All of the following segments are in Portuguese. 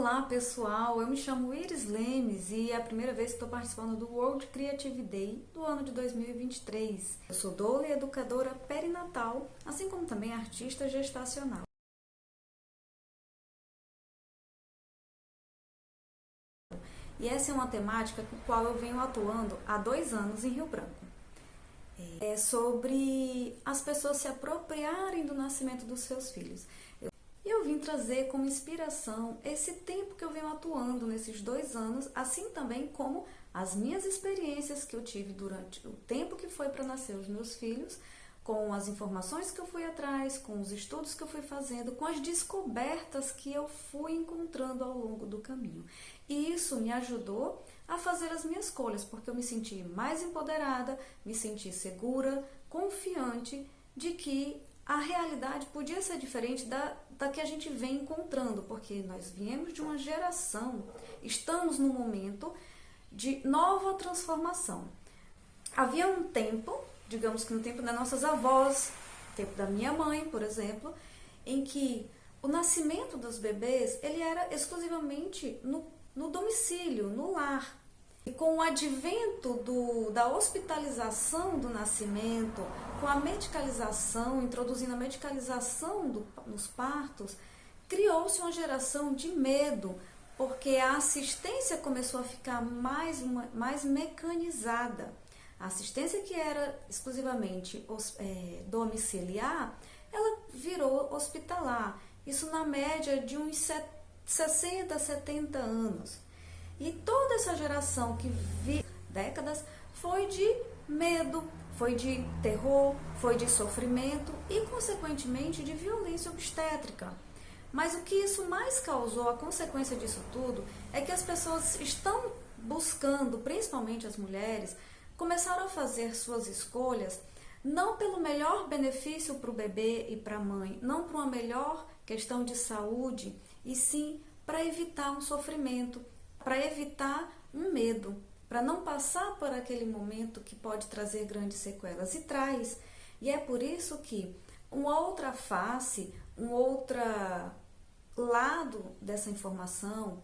Olá pessoal, eu me chamo Iris Lemes e é a primeira vez que estou participando do World Creative Day do ano de 2023. Eu sou doula e educadora perinatal, assim como também artista gestacional. E essa é uma temática com a qual eu venho atuando há 2 anos em Rio Branco. É sobre as pessoas se apropriarem do nascimento dos seus filhos. Eu vim trazer como inspiração esse tempo que eu venho atuando nesses 2 anos, assim também como as minhas experiências que eu tive durante o tempo que foi para nascer os meus filhos, com as informações que eu fui atrás, com os estudos que eu fui fazendo, com as descobertas que eu fui encontrando ao longo do caminho. E isso me ajudou a fazer as minhas escolhas, porque eu me senti mais empoderada, me senti segura, confiante de que a realidade podia ser diferente da que a gente vem encontrando, porque nós viemos de uma geração, estamos num momento de nova transformação. Havia um tempo, digamos que no tempo das nossas avós, tempo da minha mãe, por exemplo, em que o nascimento dos bebês ele era exclusivamente no domicílio, no lar. E com o advento da hospitalização do nascimento, com a medicalização, introduzindo a medicalização nos partos, criou-se uma geração de medo, porque a assistência começou a ficar mais mecanizada. A assistência que era exclusivamente domiciliar, ela virou hospitalar. Isso na média de uns 60, 70 anos. E toda essa geração que vive décadas foi de medo, foi de terror, foi de sofrimento e, consequentemente, de violência obstétrica. Mas o que isso mais causou, a consequência disso tudo, é que as pessoas estão buscando, principalmente as mulheres, começaram a fazer suas escolhas não pelo melhor benefício para o bebê e para a mãe, não para uma melhor questão de saúde, e sim para evitar um sofrimento, para evitar um medo, para não passar por aquele momento que pode trazer grandes sequelas, e traz. E é por isso que uma outra face, um outro lado dessa informação,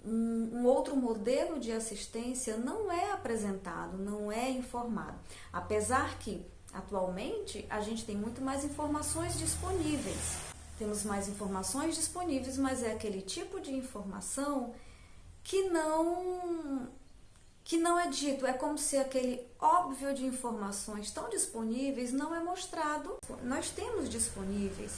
um outro modelo de assistência não é apresentado, não é informado. Apesar que, atualmente, a gente tem muito mais informações disponíveis. Temos mais informações disponíveis, mas é aquele tipo de informação que não é dito, é como se aquele óbvio de informações tão disponíveis não é mostrado. Nós temos disponíveis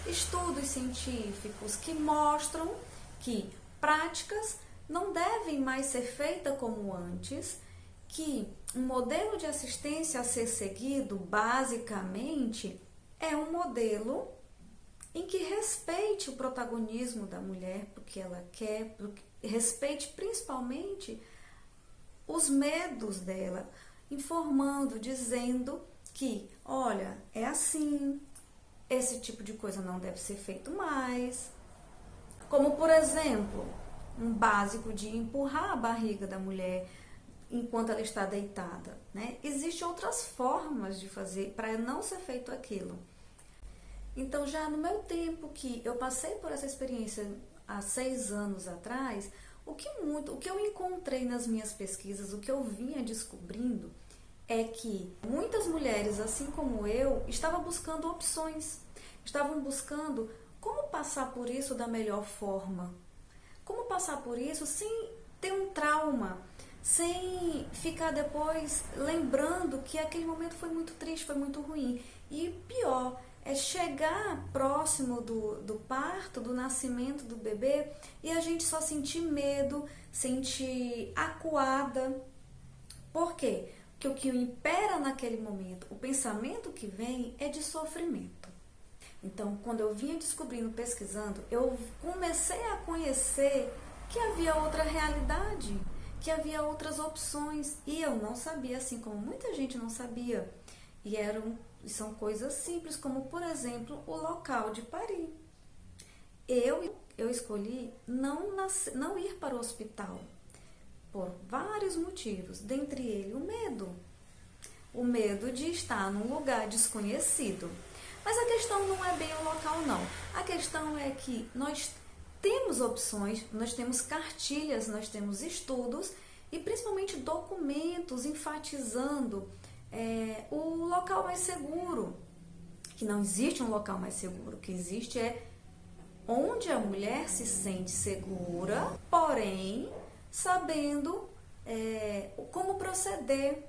estudos científicos que mostram que práticas não devem mais ser feitas como antes, que um modelo de assistência a ser seguido, basicamente, é um modelo em que respeite o protagonismo da mulher, porque ela quer, respeite principalmente os medos dela, informando, dizendo que, olha, é assim, esse tipo de coisa não deve ser feito mais. Como, por exemplo, um básico de empurrar a barriga da mulher enquanto ela está deitada, né? Existem outras formas de fazer para não ser feito aquilo. Então, já no meu tempo que eu passei por essa experiência há 6 anos atrás, o que eu encontrei nas minhas pesquisas, o que eu vinha descobrindo, é que muitas mulheres, assim como eu, estavam buscando opções, estavam buscando como passar por isso da melhor forma, como passar por isso sem ter um trauma, sem ficar depois lembrando que aquele momento foi muito triste, foi muito ruim. E pior, é chegar próximo do parto, do nascimento do bebê, e a gente só sentir medo, sentir acuada. Por quê? Porque o que impera naquele momento, o pensamento que vem é de sofrimento. Então, quando eu vinha descobrindo, pesquisando, eu comecei a conhecer que havia outra realidade, que havia outras opções, e eu não sabia, assim como muita gente não sabia. E são coisas simples, como, por exemplo, o local de parir. Eu escolhi não ir para o hospital, por vários motivos, dentre eles o medo. O medo de estar num lugar desconhecido. Mas a questão não é bem o local, não. A questão é que nós temos opções, nós temos cartilhas, nós temos estudos e principalmente documentos enfatizando o local mais seguro. Que não existe um local mais seguro, o que existe é onde a mulher se sente segura, porém sabendo como proceder,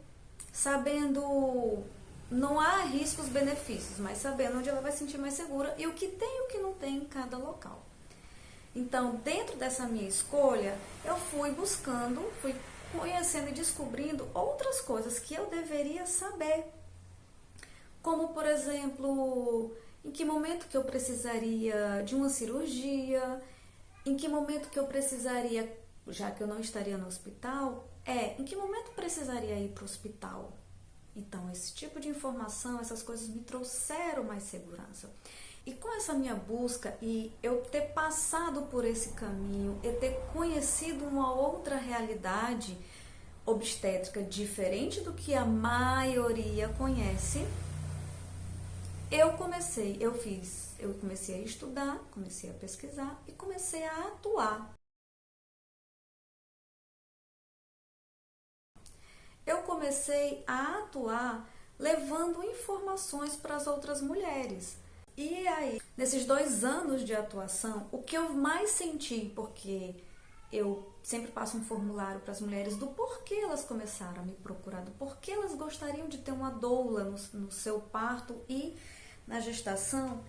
sabendo, não há riscos, benefícios, mas sabendo onde ela vai se sentir mais segura e o que tem e o que não tem em cada local. Então, dentro dessa minha escolha, eu fui buscando, fui conhecendo e descobrindo outras coisas que eu deveria saber. Como, por exemplo, em que momento que eu precisaria de uma cirurgia, em que momento que eu precisaria, já que eu não estaria no hospital, em que momento precisaria ir para o hospital. Então, esse tipo de informação, essas coisas me trouxeram mais segurança. E com essa minha busca e eu ter passado por esse caminho, eu ter conhecido uma outra realidade obstétrica diferente do que a maioria conhece, eu comecei a estudar, comecei a pesquisar e comecei a atuar. Eu comecei a atuar levando informações para as outras mulheres. E aí, nesses 2 anos de atuação, o que eu mais senti, porque eu sempre passo um formulário para as mulheres do porquê elas começaram a me procurar, do porquê elas gostariam de ter uma doula no seu parto e na gestação,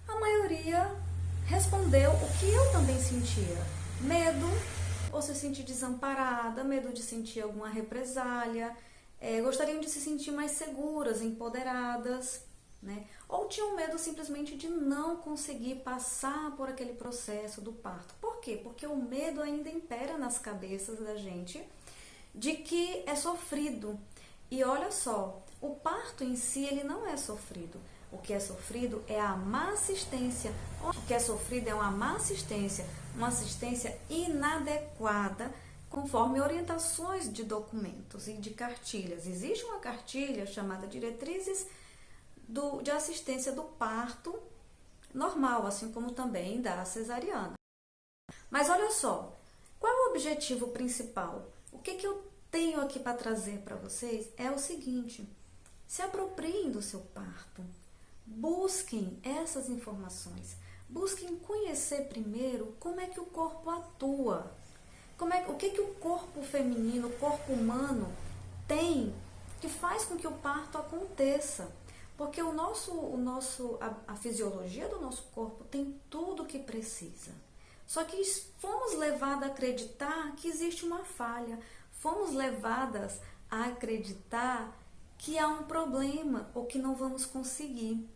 a maioria respondeu o que eu também sentia: medo, ou se sentir desamparada, medo de sentir alguma represália, gostariam de se sentir mais seguras, empoderadas, né? Ou tinham medo simplesmente de não conseguir passar por aquele processo do parto. Por quê? Porque o medo ainda impera nas cabeças da gente de que é sofrido. E olha só, o parto em si ele não é sofrido. O que é sofrido é a má assistência. O que é sofrido é uma assistência inadequada, conforme orientações de documentos e de cartilhas. Existe uma cartilha chamada Diretrizes de Assistência do Parto Normal, assim como também da cesariana. Mas olha só, qual é o objetivo principal? O que eu tenho aqui para trazer para vocês é o seguinte: se apropriem do seu parto. Busquem essas informações, busquem conhecer primeiro como é que o corpo atua, o que o corpo feminino, o corpo humano tem que faz com que o parto aconteça. Porque a fisiologia do nosso corpo tem tudo o que precisa. Só que fomos levadas a acreditar que existe uma falha, fomos levadas a acreditar que há um problema ou que não vamos conseguir.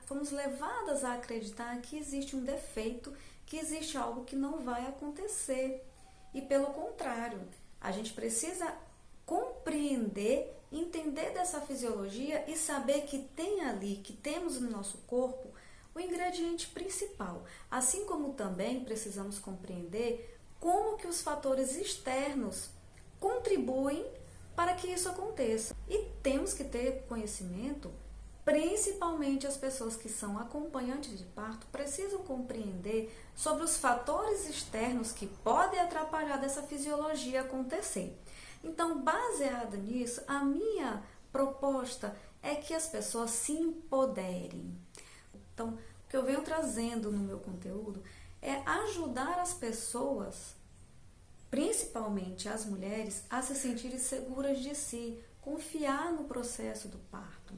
Fomos levadas a acreditar que existe um defeito, que existe algo que não vai acontecer. E pelo contrário, a gente precisa compreender, entender dessa fisiologia e saber que tem ali, que temos no nosso corpo, o ingrediente principal. Assim como também precisamos compreender como que os fatores externos contribuem para que isso aconteça. E temos que ter conhecimento. Principalmente as pessoas que são acompanhantes de parto precisam compreender sobre os fatores externos que podem atrapalhar dessa fisiologia acontecer. Então, baseada nisso, a minha proposta é que as pessoas se empoderem. Então, o que eu venho trazendo no meu conteúdo é ajudar as pessoas, principalmente as mulheres, a se sentirem seguras de si, confiar no processo do parto.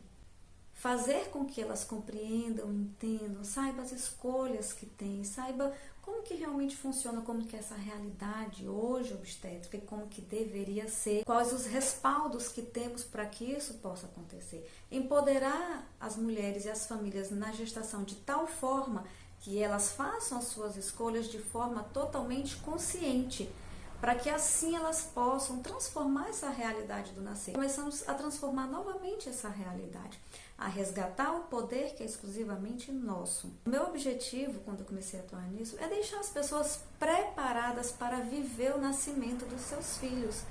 Fazer com que elas compreendam, entendam, saibam as escolhas que têm, saibam como que realmente funciona, como que é essa realidade hoje obstétrica e como que deveria ser, quais os respaldos que temos para que isso possa acontecer. Empoderar as mulheres e as famílias na gestação de tal forma que elas façam as suas escolhas de forma totalmente consciente, para que assim elas possam transformar essa realidade do nascer. Começamos a transformar novamente essa realidade, a resgatar o poder que é exclusivamente nosso. O meu objetivo, quando eu comecei a atuar nisso, é deixar as pessoas preparadas para viver o nascimento dos seus filhos,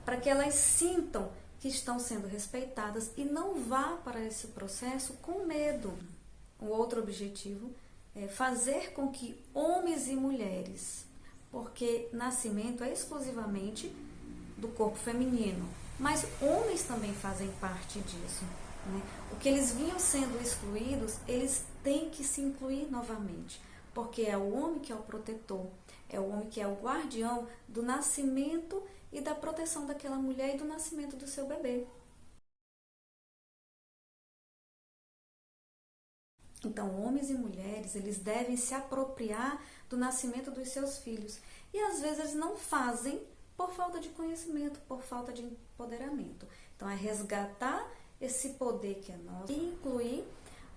para que elas sintam que estão sendo respeitadas e não vá para esse processo com medo. O outro objetivo fazer com que homens e mulheres, porque nascimento é exclusivamente do corpo feminino, mas homens também fazem parte disso, né? O que eles vinham sendo excluídos, eles têm que se incluir novamente, porque é o homem que é o protetor, é o homem que é o guardião do nascimento e da proteção daquela mulher e do nascimento do seu bebê. Então, homens e mulheres, eles devem se apropriar do nascimento dos seus filhos. E às vezes eles não fazem por falta de conhecimento, por falta de empoderamento. Então, é resgatar esse poder que é nosso e incluir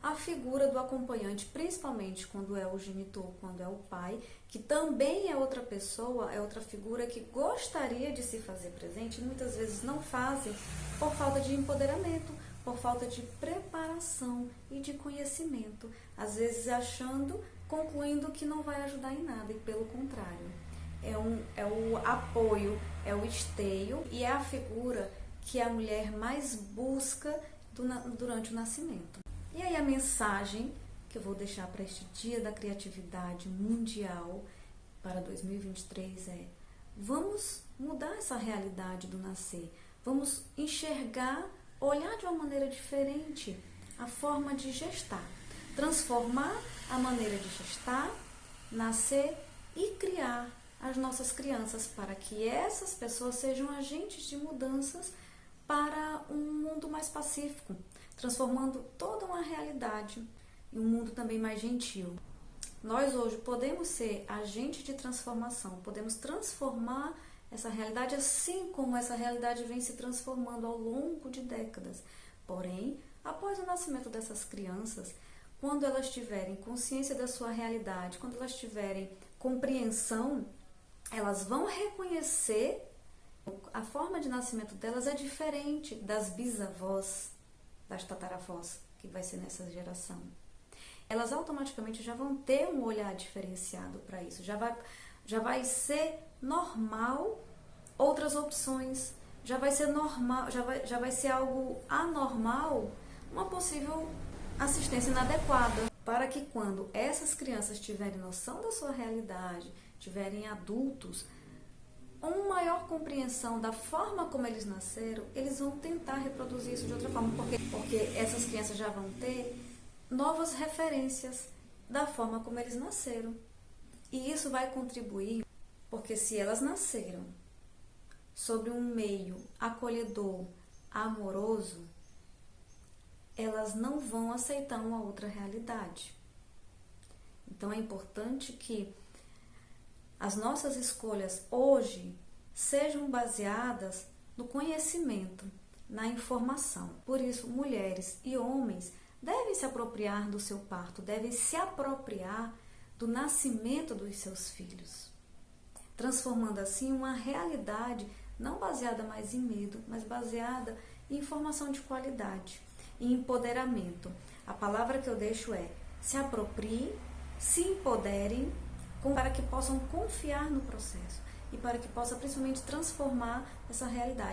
a figura do acompanhante, principalmente quando é o genitor, quando é o pai, que também é outra pessoa, é outra figura que gostaria de se fazer presente e muitas vezes não fazem por falta de empoderamento, por falta de preparação e de conhecimento, às vezes concluindo que não vai ajudar em nada, e pelo contrário, é o apoio, é o esteio e é a figura que a mulher mais busca durante o nascimento. E aí a mensagem que eu vou deixar para este Dia da Criatividade Mundial para 2023 é: vamos mudar essa realidade do nascer, vamos enxergar, olhar de uma maneira diferente a forma de gestar, transformar a maneira de gestar, nascer e criar as nossas crianças para que essas pessoas sejam agentes de mudanças para um mundo mais pacífico, transformando toda uma realidade em um mundo também mais gentil. Nós hoje podemos ser agentes de transformação, podemos transformar essa realidade assim como essa realidade vem se transformando ao longo de décadas. Porém, após o nascimento dessas crianças, quando elas tiverem consciência da sua realidade, quando elas tiverem compreensão, elas vão reconhecer a forma de nascimento delas é diferente das bisavós, das tataravós, que vai ser nessa geração. Elas automaticamente já vão ter um olhar diferenciado para isso, já vai ser normal outras opções, já vai ser normal, já vai ser algo anormal, uma possível assistência inadequada, para que quando essas crianças tiverem noção da sua realidade, tiverem adultos, uma maior compreensão da forma como eles nasceram, eles vão tentar reproduzir isso de outra forma, porque essas crianças já vão ter novas referências da forma como eles nasceram. E isso vai contribuir, porque se elas nasceram sobre um meio acolhedor, amoroso, elas não vão aceitar uma outra realidade. Então é importante que as nossas escolhas hoje sejam baseadas no conhecimento, na informação. Por isso, mulheres e homens devem se apropriar do seu parto, devem se apropriar do nascimento dos seus filhos, transformando assim uma realidade não baseada mais em medo, mas baseada em informação de qualidade, em empoderamento. A palavra que eu deixo é: se apropriem, se empoderem, para que possam confiar no processo e para que possa principalmente transformar essa realidade.